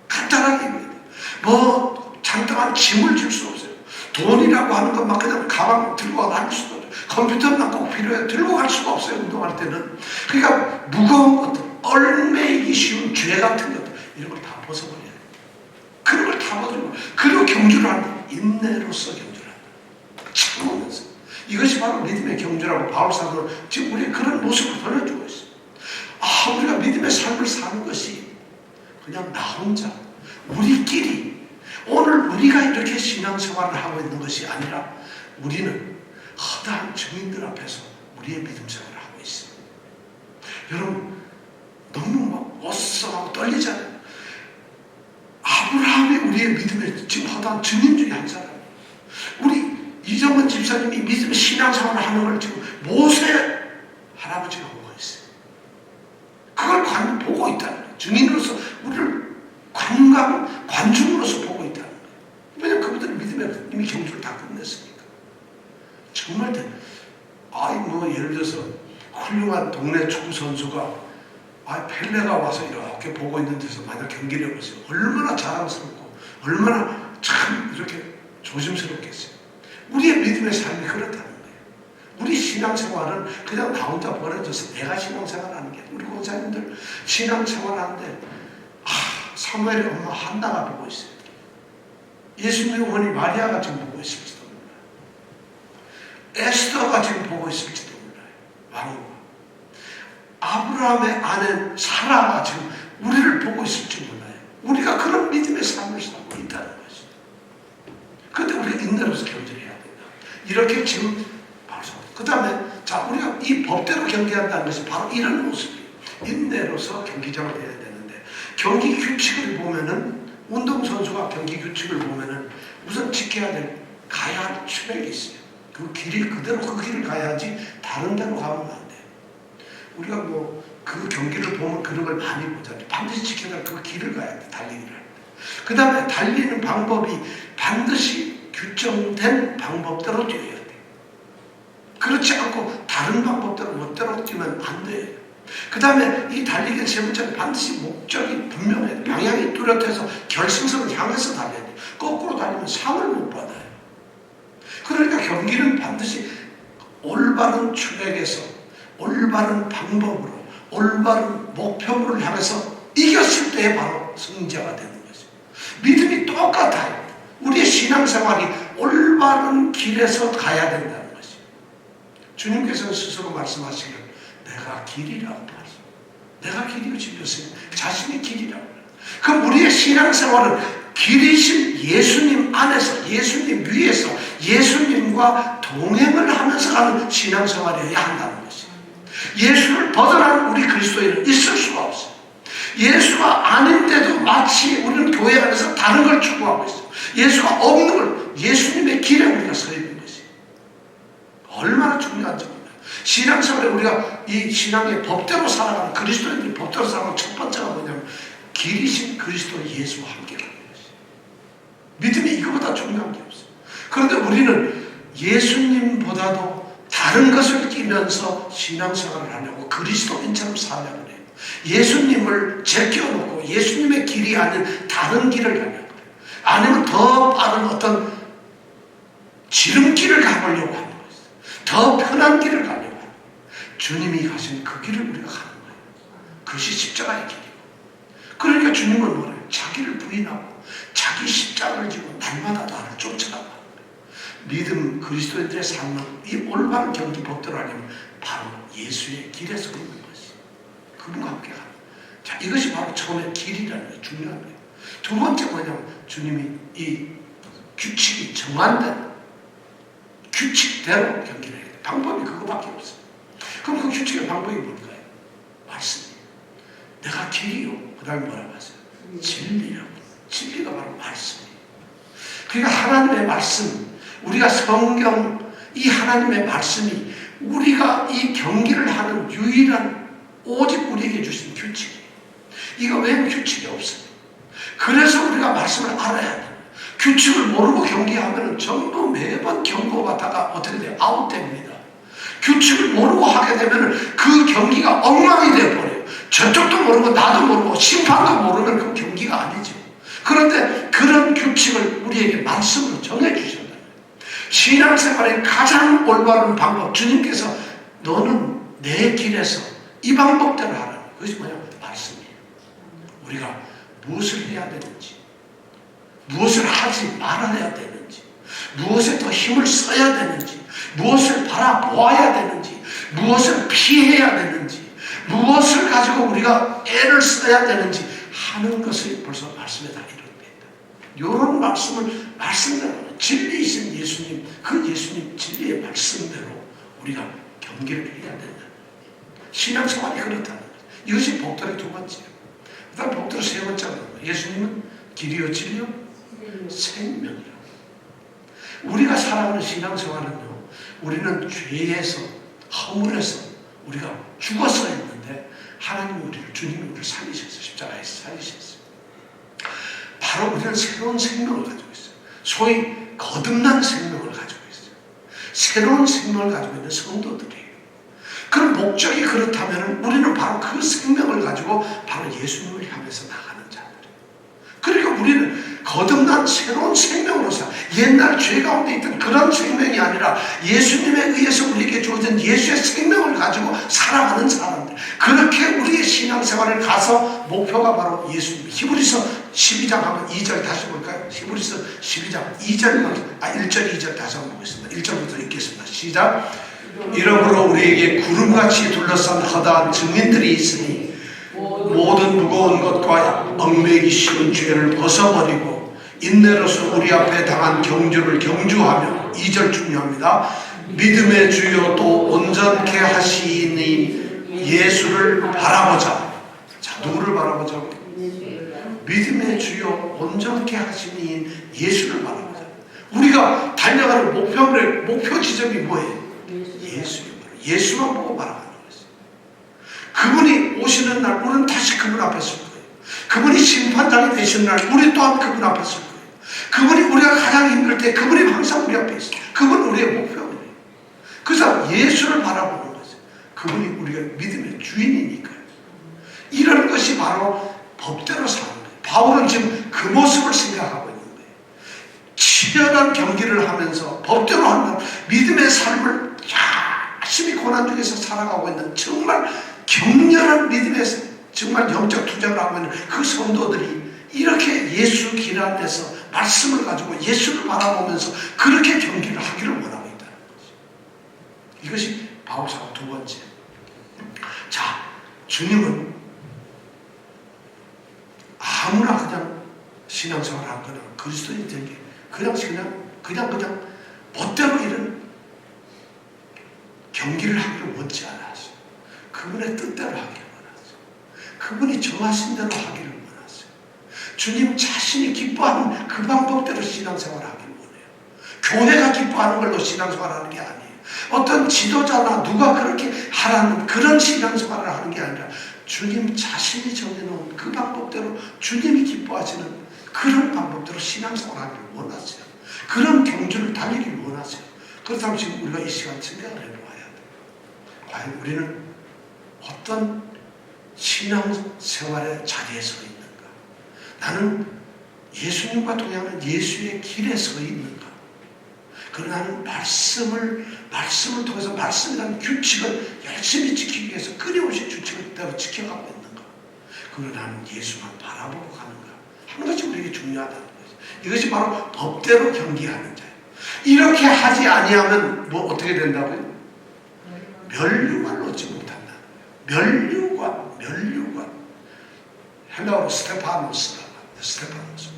간단하게 입어야 돼요. 뭐 장당한 짐을 줄 수 없어요. 돈이라고 하는 것 막 그냥 가방 들고 다닐 수도 없어요. 컴퓨터만 꼭 필요해요. 들고 갈 수가 없어요. 운동할 때는. 그러니까 무거운 것들, 얽매이기 쉬운 죄 같은 것들, 이런 걸 다 벗어버려야 돼요. 그런 걸 다 벗어버리고, 그리고 경주를 하는 인내로서 경주를 한다. 참으면서. 이것이 바로 믿음의 경주라고 바울 사도는 지금 우리의 그런 모습을 보여주고 있어요. 우리가 믿음의 삶을 사는 것이 그냥 나 혼자, 우리끼리, 오늘 우리가 이렇게 신앙생활을 하고 있는 것이 아니라 우리는 허다한 증인들 앞에서 우리의 믿음 생활을 하고 있어요. 여러분, 너무 막 어수선하고 떨리잖아요. 아브라함이 우리의 믿음의 지금 허다한 증인 중에 한 사람. 우리 이정은 집사님이 믿음의 신앙생활을 하는 걸 지금 모세 할아버지가 보고 있어요. 그걸 보고 있다는 거예요. 증인으로서 우리를 관중으로서 보고 있다는 거예요. 왜냐하면 그분들은 믿음에 이미 경주를 다 끝냈으니까. 정말 예를 들어서 훌륭한 동네 축구 선수가 펠레가 와서 이렇게 보고 있는 데서 만약 경기를 해보세요. 얼마나 자랑스럽고 얼마나 참 이렇게 조심스럽겠어요. 우리의 믿음의 삶이 그렇다는 거예요. 우리 신앙생활은 그냥 나 혼자 버려져서 내가 신앙생활하는 게, 우리 권사님들 신앙생활하는데 사무엘의 엄마 한나가 보고 있어요. 예수님의 어머니 마리아가 지금 보고 있을지도 몰라요. 에스더가 지금 보고 있을지도 몰라요. 왕후가. 아브라함의 아내 사라가 지금 우리를 보고 있을지 몰라요. 우리가 그런 믿음의 삶을 살고 있다는 것이죠. 그런데 우리가 인내로서 경주를 해야 된다. 이렇게 지금 바로 그 다음에 우리가 이 법대로 경기한다는 것이 바로 이런 모습이에요. 인내로서 경기장을 해야 되는데, 경기 규칙을 보면은, 운동선수가 경기 규칙을 보면은 우선 지켜야 될, 가야 할 트랙이 있어요. 그 길이 그대로 그 길을 가야지 다른 데로 가면 안 돼요. 우리가 뭐 그 경기를 보면 그런 걸 많이 보잖아요. 반드시 지켜야 할 그 길을 가야 돼, 달리기를 할 때. 그 다음에 달리는 방법이 반드시 규정된 방법대로 뛰어야 돼. 그렇지 않고 다른 방법대로 멋대로 뛰면 안 돼요. 그 다음에 이 달리기의 세 번째는 반드시 목적이 분명해야 돼. 방향이 뚜렷해서 결승선을 향해서 달려야 돼. 거꾸로 달리면 상을 못 받아요. 그러니까 경기는 반드시 올바른 트랙에서 올바른 방법으로 올바른 목표물을 향해서 이겼을 때 바로 승자가 되는 거죠. 믿음이 똑같아요. 우리의 신앙생활이 올바른 길에서 가야 된다는 것이죠. 주님께서는 스스로 말씀하시길, 내가 길이라고 말씀. 내가 길이고 진리였으니 자신이 길이라고. 그럼 우리의 신앙생활은 길이신 예수님 안에서, 예수님 위에서 예수님과 동행을 하면서 가는 신앙생활이어야 한다는 것이죠. 예수를 벗어난 우리 그리스도인은 있을 수가 없어요. 예수가 아닌데도 마치 우리는 교회 안에서 다른 걸 추구하고 있어요. 예수가 없는 걸, 예수님의 길에 우리가 서 있는 것이 얼마나 중요한지 몰라요. 신앙생활에 우리가 이 신앙의 법대로 살아가는, 그리스도인들이 법대로 살아가는 첫 번째가 뭐냐면 길이신 그리스도 예수와 함께 가는 것이에요. 믿음이 이거보다 중요한 게 없어요. 그런데 우리는 예수님보다도 다른 것을 끼면서 신앙생활을 하려고 그리스도인처럼 살려고 해요. 예수님을 제껴놓고 예수님의 길이 아닌 다른 길을 가려고 해요. 아니면 더 빠른 어떤 지름길을 가보려고 하는 거예요. 더 편한 길을 가려고 하는 거예요. 주님이 가신 그 길을 우리가 가는 거예요. 그것이 십자가의 길이고. 그러니까 주님은 뭐래요? 자기를 부인하고 자기 십자가를 지고 날마다 나를 쫓아가는 거예요. 믿음 그리스도인들의 삶은 이 올바른 경기 법대로 하려면 바로 예수의 길에서 걷는 것이, 그분과 함께 가는. 자, 이것이 바로 처음에 길이라는 게 중요한 거예요. 두 번째 뭐냐면 주님이 이 규칙이 정한된 규칙대로 경기를 해야 돼. 방법이 그거밖에 없어요. 그럼 그 규칙의 방법이 뭘까요? 말씀이에요. 내가 길이요. 그 다음에 뭐라고 하세요? 진리라고. 진리가 바로 말씀이에요. 그러니까 하나님의 말씀, 우리가 성경 이 하나님의 말씀이 우리가 이 경기를 하는 유일한 오직 우리에게 주신 규칙이에요. 이거 외에는 규칙이 없어요. 그래서 우리가 말씀을 알아야 돼요. 규칙을 모르고 경기하면 전부 매번 경고받다가 어떻게 돼요? 아웃됩니다. 규칙을 모르고 하게 되면 그 경기가 엉망이 되어버려요. 저쪽도 모르고 나도 모르고 심판도 모르면 그 경기가 아니죠. 그런데 그런 규칙을 우리에게 말씀으로 정해주셨다. 신앙생활의 가장 올바른 방법, 주님께서 너는 내 길에서 이 방법대로 하라는 그것이 뭐냐면 말씀이에요. 우리가 무엇을 해야 되는지, 무엇을 하지 말아야 되는지, 무엇에 더 힘을 써야 되는지, 무엇을 바라보아야 되는지, 무엇을 피해야 되는지, 무엇을 가지고 우리가 애를 써야 되는지 하는 것이 벌써 말씀에 다 이루어져 있다. 이런 말씀을 말씀대로 진리이신 예수님, 그 예수님 진리의 말씀대로 우리가 경계를 해야 된다. 신앙생활이 그렇다는 거죠. 이것이 복들의 두 번째예요. 그 다음 복들의 세 번째가 예수님은 길이요 진리요 생명이라고. 우리가 살아가는 신앙생활은요, 우리는 죄에서 허물에서 우리가 죽어서 있는데 하나님이 주님이 우리를 살리셨어요. 십자가에서 살리셨어요. 바로 우리는 새로운 생명을 가지고 있어요. 소위 거듭난 생명을 가지고 있어요. 새로운 생명을 가지고 있는 성도들이에요. 그런 목적이 그렇다면 우리는 바로 그 생명을 가지고 바로 예수님을 향해서 나가는 자들이에요. 그러니까 우리는 거듭난 새로운 생명으로서 옛날 죄 가운데 있던 그런 생명이 아니라 예수님에 의해서 우리에게 주어진 예수의 생명을 가지고 살아가는 사람들. 그렇게 우리의 신앙생활을 가서 목표가 바로 예수님. 히브리서 12장 한번 2절 다시 볼까요? 히브리서 12장 2절, 1절 2절 다시 한번 보겠습니다. 1절부터 읽겠습니다. 시작. 이러므로 우리에게 구름같이 둘러싼 허다한 증인들이 있으니 모든 무거운 것과 얽매이기 쉬운 죄를 벗어버리고 인내로서 우리 앞에 당한 경주를 경주하며 2절 중요합니다. 믿음의 주요 또 온전케 하시니 예수를 바라보자. 자, 누구를 바라보자고? 믿음의 주요 온전케 하시니 예수를 바라보자. 우리가 달려가는 목표 지점이 뭐예요? 예수예요. 예수만 보고 바라보는 거예요. 그분이 오시는 날 우리는 다시 그분 앞에 설 거예요. 그분이 심판장이 되시는 날 우리 또한 그분 앞에 설 거예요. 그분이 우리가 가장 힘들 때 그분이 항상 우리 앞에 있어요. 그분은 우리의 목표예요. 그래서 예수를 바라보는 거죠. 그분이 우리가 믿음의 주인이니까요. 이런 것이 바로 법대로 사는 거예요. 바울은 지금 그 모습을 생각하고 있는 거예요. 치열한 경기를 하면서 법대로 하는 믿음의 삶을 열심히 고난 중에서 살아가고 있는 정말 격렬한 믿음에서 정말 영적 투쟁을 하고 있는 그 성도들이 이렇게 예수 길 안에서 말씀을 가지고 예수를 바라보면서 그렇게 경기를 하기를 원하고 있다는 거죠. 이것이 바울사고 두 번째. 자, 주님은 아무나 그냥 신앙생활을 하거나 그리스도인이 된 게 그냥 멋대로 이런 경기를 하기를 원치 않았어요. 그분의 뜻대로 하기를 원했어요. 그분이 정하신 대로 하기를 원했어요. 주님 자신이 기뻐하는 그 방법대로 신앙생활을 하기를 원해요. 교회가 기뻐하는 걸로 신앙생활을 하는 게 아니에요. 어떤 지도자나 누가 그렇게 하라는 그런 신앙생활을 하는 게 아니라 주님 자신이 정해놓은 그 방법대로 주님이 기뻐하시는 그런 방법대로 신앙생활을 하기를 원하세요. 그런 경주를 달리기를 원하세요. 그렇다면 지금 우리가 이 시간 생각을 해봐야 돼요. 과연 우리는 어떤 신앙생활의 자리에 서 있는가? 나는 예수님과 동행하는 예수의 길에 서 있는가? 그러나 나는 말씀을 통해서 말씀이라는 규칙을 열심히 지키기 위해서 끊임없이 규칙을 따로 지켜가고 있는가? 그러나 나는 예수만 바라보고 가는가? 하는 것이 우리에게 중요하다는 거죠. 이것이 바로 법대로 경기하는 자예요. 이렇게 하지 아니하면 뭐 어떻게 된다고요? 면류관을 얻지 못한다. 면류관. 헬라어로 스테파노스.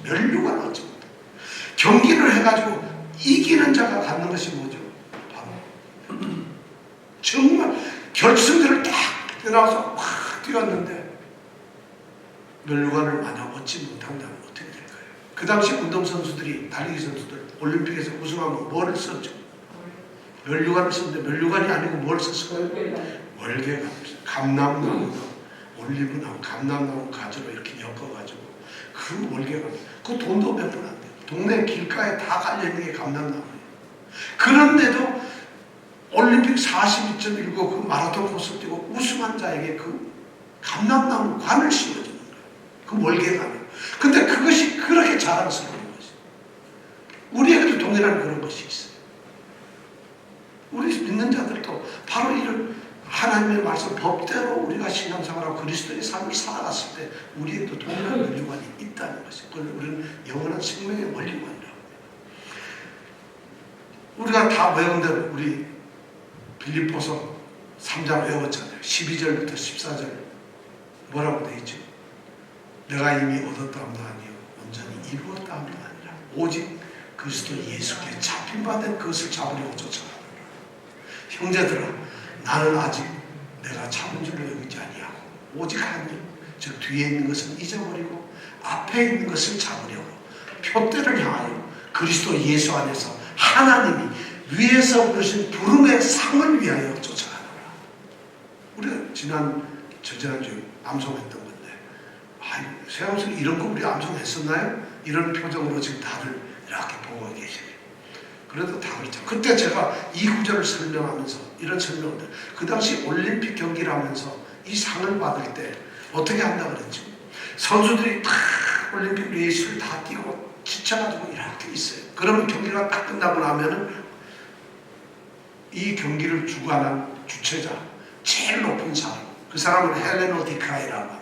면류관을 얻지 못한다. 경기를 해가지고 이기는 자가 갖는 것이 뭐죠? 바로 정말 결승대를 딱 뛰어나와서 확 뛰었는데 면류관을 만약 얻지 못한다면 어떻게 될까요? 그 당시 운동선수들이 달리기 선수들 올림픽에서 우승하면 뭐를 썼죠? 면류관을 썼는데 면류관이 아니고 뭘 썼을까요? 월계관. 감람나무, 올리브나무, 감람나무 가지로 이렇게 엮어가지고 그 월계관. 그 돈도 몇 푼 안 돼요. 동네 길가에 다 깔려있는 게 감람나무예요. 그런데도 올림픽 42.19 그 마라톤 코스 뛰고 우승한 자에게 그 감람나무 관을 씌워주는 거예요. 그 월계관을. 근데 그것이 그렇게 자랑스러운 것이에요. 우리에게도 동일한 그런 것이 있어요. 우리 믿는 자들도 바로 이런 하나님의 말씀 법대로 우리가 신앙생활하고 그리스도의 삶을 살아갔을 때 우리에게도 동일한 원리관이 있다는 것이에요. 그걸 우리는 영원한 생명의 원리관이라고 합니다. 우리가 다 외운 대로 우리 빌립보서 3장 외웠잖아요. 12절부터 14절 뭐라고 되어 있죠? 내가 이미 얻었다함도 아니요 온전히 이루었다함도 아니라 오직 그리스도 예수께 잡힌 바 된 그것을 잡으려고 쫓아가노라. 형제들아 나는 아직 내가 잡은 줄로 여기지 아니하고 오직 한 일, 즉 뒤에 있는 것은 잊어버리고 앞에 있는 것을 잡으려고 표대를 향하여 그리스도 예수 안에서 하나님이 위에서 부르신 부름의 상을 위하여 쫓아가노라. 우리가 지난주에 암송했던 건데 세상에서 이런 거 우리 암송했었나요? 이런 표정으로 지금 다들 이렇게 보고 계시네요. 그래도 다 그렇죠. 그때 제가 이 구절을 설명하면서 이런 설명을 그 당시 올림픽 경기를 하면서 이 상을 받을 때 어떻게 한다고 그랬죠? 선수들이 다 올림픽 레이스를 다 뛰고 지쳐가지고 이렇게 있어요. 그러면 경기가 딱 끝나고 나면은 이 경기를 주관한 주체자 제일 높은 사람 그 사람은 헬레노디카이라고 합니다.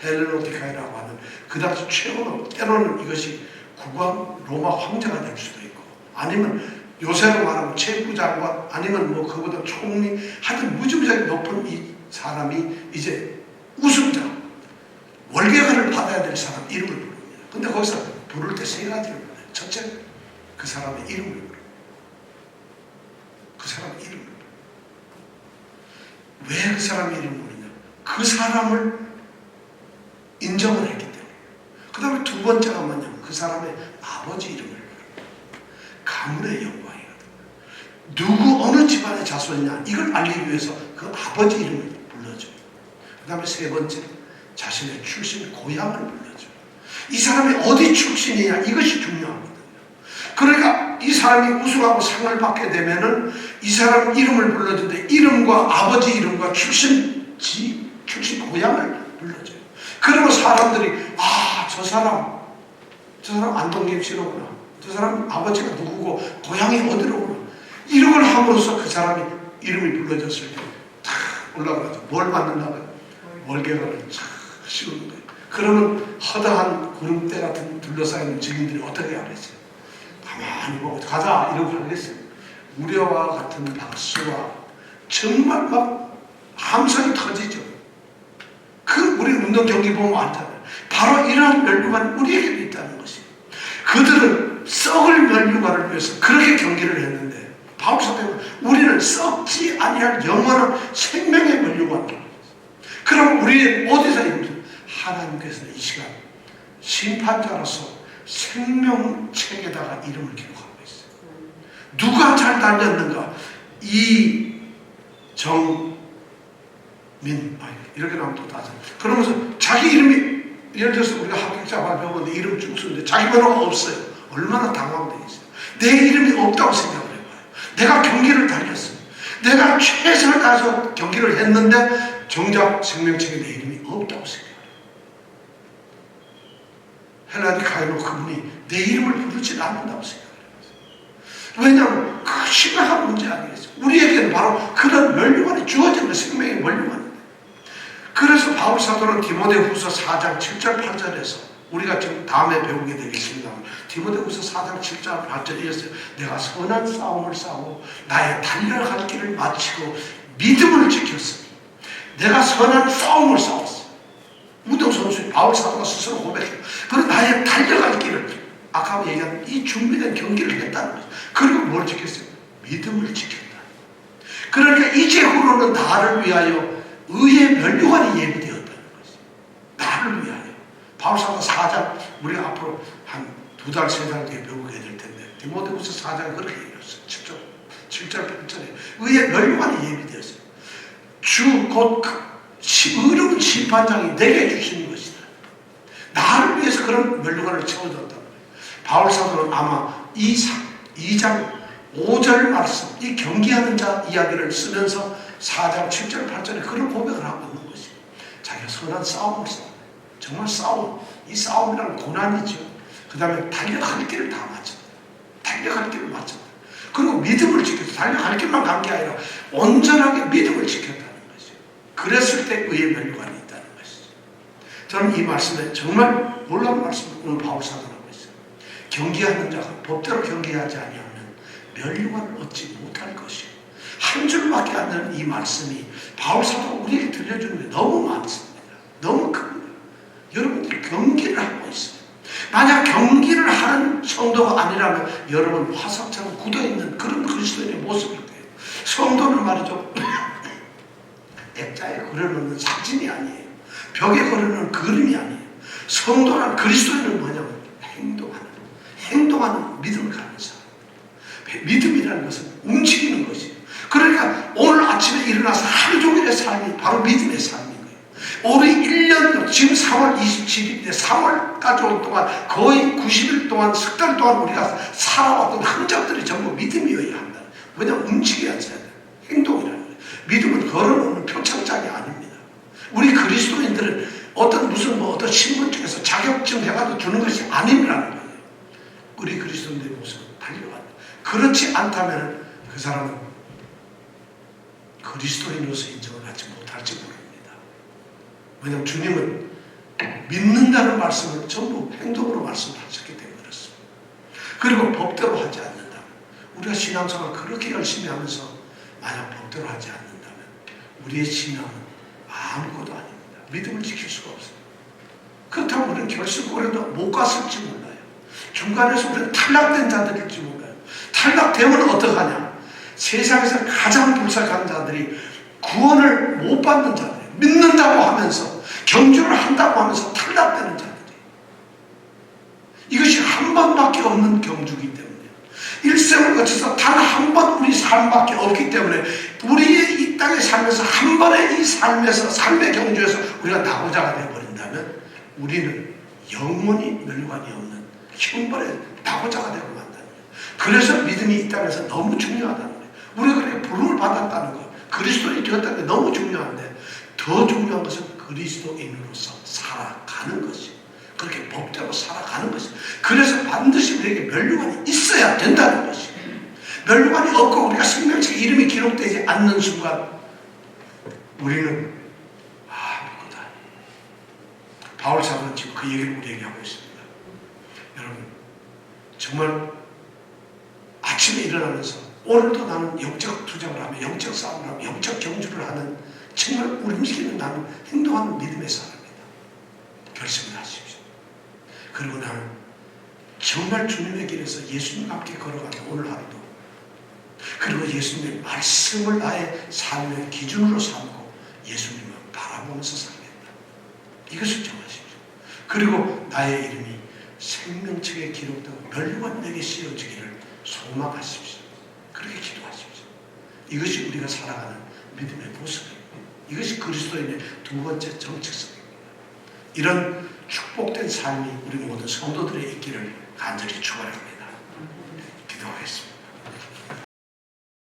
헬레노디카이라고 하는 그 당시 최고로 때로는 이것이 국왕 로마 황제가 될 수도 있고 아니면 요새로 말하면 체육부장관 아니면 뭐 그보다 총리 하여튼 무지무지하게 높은 이 사람이 이제 우승자 월계관을 받아야 될 사람 이름을 부릅니다. 근데 거기서 부를 때 세 가지를 불러요. 첫째 그 사람의 이름을 불러요. 그 사람의 이름을 불러요. 왜 그 사람의 이름을 부르냐? 그 사람을 인정을 했기 때문에. 그 다음에 두 번째가 뭐냐면 그 사람의 아버지 이름을 불러요. 가문의 영광이거든. 누구 어느 집안의 자손이냐 이걸 알리기 위해서 그 아버지 이름을 불러줘요. 그 다음에 세 번째 자신의 출신 고향을 불러줘요. 이 사람이 어디 출신이냐 이것이 중요하거든요. 그러니까 이 사람이 우승하고 상을 받게 되면은 이 사람 이름을 불러주는데 이름과 아버지 이름과 출신 고향을 불러줘요. 그러면 사람들이 저 사람 안동김 씨로구나. 저 사람 아버지가 누구고 고향이 어디로구나. 이런 걸 함으로써 그 사람이 이름이 불러졌을 때 탁 올라가죠. 뭘 받는다고요? 월계관을 탁 씌우는 거예요. 그러면 허다한 구름대 같은 둘러싸인 증인들이 어떻게 하겠어요? 가만히 보고 가자 이러고 하겠어요. 우려와 같은 박수와 정말 막 함성이 터지죠. 우리 운동 경기 보면 알잖아요. 바로 이런 멸류관이 우리에게도 있다는 것이에요. 그들은 썩을 멸류관을 위해서 그렇게 경기를 했는데 바울 사도는 우리는 썩지 아니할 영원한 생명의 멸류관. 그럼 우리는 어디서 이루어져? 하나님께서는 이 시간 심판자로서 생명책에다가 이름을 기록하고 있어요. 누가 잘 달렸는가? 이렇게 나오면 또 따져. 그러면서 자기 이름이 예를 들어서 우리가 합격자 발표하는데 이름 쭉 쓰는데 자기 번호가 없어요. 얼마나 당황되겠어요. 내 이름이 없다고 생각을 해봐요. 내가 경기를 달렸어요. 내가 최선을 다해서 경기를 했는데 정작 생명책에 내 이름이 없다고 생각해요. 헬라디카이로 그분이 내 이름을 부르지 않는다고 생각해요. 왜냐하면 그 심각한 문제 아니겠어요. 우리에게는 바로 그런 멸류관이 주어지는 생명의 멸류관입니다. 그래서 바울 사도는 디모데후서 4장 7절 8절에서 우리가 지금 다음에 배우게 되겠습니다. 디모데후서 4장 7절 8절에 이랬어요. 내가 선한 싸움을 싸우고 나의 달려갈 길을 마치고 믿음을 지켰으니 내가 선한 싸움을 싸웠어. 운동선수 바울 사도가 스스로 고백해요. 그리고 나의 달려갈 길을 아까 얘기한 이 준비된 경기를 했다는 거죠. 그리고 뭘 지켰어요? 믿음을 지켰다. 그러니까 이제후로는 나를 위하여 의의 멸류관이 예비되었다는 거죠. 나를 위하여. 바울사도 4장 우리가 앞으로 한 2달, 3달 뒤에 배우게 될 텐데 디모데후서 4장 그렇게 얘기했어요. 7절 7절 8절에 의의 멸관이 예비되었어요. 주 곧 의로운 심판장이 내게 주시는 것이다. 나를 위해서 그런 멸관을 채워줬다. 바울 사도는 아마 이 2장 5절 말씀, 이 경기하는 자 이야기를 쓰면서 4장 7절 8절에 그런 고백을 하고 있는 것이에요. 자기가 선한 싸움을 싸워. 정말 싸움. 이 싸움이라는 고난이죠. 그 다음에 달려갈 길을 다 맞췄다. 달려갈 길을 맞췄다. 그리고 믿음을 지켰다. 달려갈 길만 간 게 아니라 온전하게 믿음을 지켰다는 것이죠. 그랬을 때 의의 멸관이 있다는 것이죠. 저는 이 말씀에 정말 놀라운 말씀을 오늘 바울 사도가 하고 있어요. 경기하는 자가 법대로 경기하지 아니하면 멸관을 얻지 못할 것이요. 한 줄밖에 안 되는 이 말씀이 바울 사도가 우리에게 들려주는 게 너무 많습니다. 너무 큽니다. 여러분들이 경기를 하고 있어요. 만약 경기를 하는 성도가 아니라면 여러분 화석처럼 굳어있는 그런 그리스도인의 모습일 거예요. 성도는 말이죠. 액자에 그려놓는 사진이 아니에요. 벽에 그려놓는 그림이 아니에요. 성도란 그리스도인은 뭐냐면 행동하는 믿음을 가진 사람. 믿음이라는 것은 움직이는 것이에요. 그러니까 오늘 아침에 일어나서 하루 종일의 삶이 바로 믿음의 삶인 거예요. 우리 1년, 지금 3월 27일인데 3월까지 온 동안 거의 90일 동안, 석 달 동안 우리가 살아왔던 흔적들이 전부 믿음이어야 한다. 왜냐하면 움직여야 돼요. 행동이라는 거예요. 믿음은 걸어놓는 표창장이 아닙니다. 우리 그리스도인들은 어떤 신분증에서 자격증 해가지고 주는 것이 아니라는 거예요. 우리 그리스도인들의 모습은 달려간다. 그렇지 않다면 그 사람은 그리스도인으로서 인정을 받지 못할지 모릅니다. 왜냐하면 주님은 믿는다는 말씀을 전부 행동으로 말씀하셨기 때문에 그렇습니다. 그리고 법대로 하지 않는다. 우리가 신앙생활을 그렇게 열심히 하면서 만약 법대로 하지 않는다면 우리의 신앙은 아무것도 아닙니다. 믿음을 지킬 수가 없어요. 그렇다면 우리는 결승골에도 못 갔을지 몰라요. 중간에서 우리는 탈락된 자들일지 몰라요. 탈락되면 어떡하냐? 세상에서 가장 불쌍한 자들이 구원을 못 받는 자들, 믿는다고 하면서 경주를 한다고 하면서 탈락되는 자들이, 이것이 한 번밖에 없는 경주이기 때문에, 일생을 거쳐서 단 한 번 우리 삶밖에 없기 때문에 우리의 이 땅에 살면서 한 번의 이 삶의 경주에서 우리가 낙오자가 되어버린다면 우리는 영원히 멸관이 없는 형벌의 낙오자가 되고 만다는 거예요. 그래서 믿음이 이 땅에서 너무 중요하다는 거예요. 우리가 그렇게 부름을 받았다는 거, 그리스도인이 되었다는 게 너무 중요한데, 더 중요한 것은 그리스도인으로서 살아가는 것이, 그렇게 법대로 살아가는 것이. 그래서 반드시 우리에게 멸류관이 있어야 된다는 것이. 멸류관이 없고 우리가 생명책 이름이 기록되지 않는 순간 우리는 아무것도 아니에요. 바울 사도는 지금 그 얘기를 우리에게 하고 있습니다. 여러분, 정말 아침에 일어나면서 오늘도 나는 영적 투쟁을 하며 영적 싸움을 하며 영적 경주를 하는, 정말 움직이는, 나는 행동하는 믿음의 사람이다. 결심을 하십시오. 그리고 나는 정말 주님의 길에서 예수님과 함께 걸어가는 오늘 하루도, 그리고 예수님의 말씀을 나의 삶의 기준으로 삼고 예수님을 바라보면서 살겠다. 이것을 정하십시오. 그리고 나의 이름이 생명책에 기록되고 멸류관 내게 씌워지기를 소망하십시오. 그렇게 기도하십시오. 이것이 우리가 살아가는 믿음의 모습입니다. 이것이 그리스도인의 두 번째 정체성입니다. 이런 축복된 삶이 우리 모든 성도들의 있기를 간절히 축원합니다. 기도하겠습니다.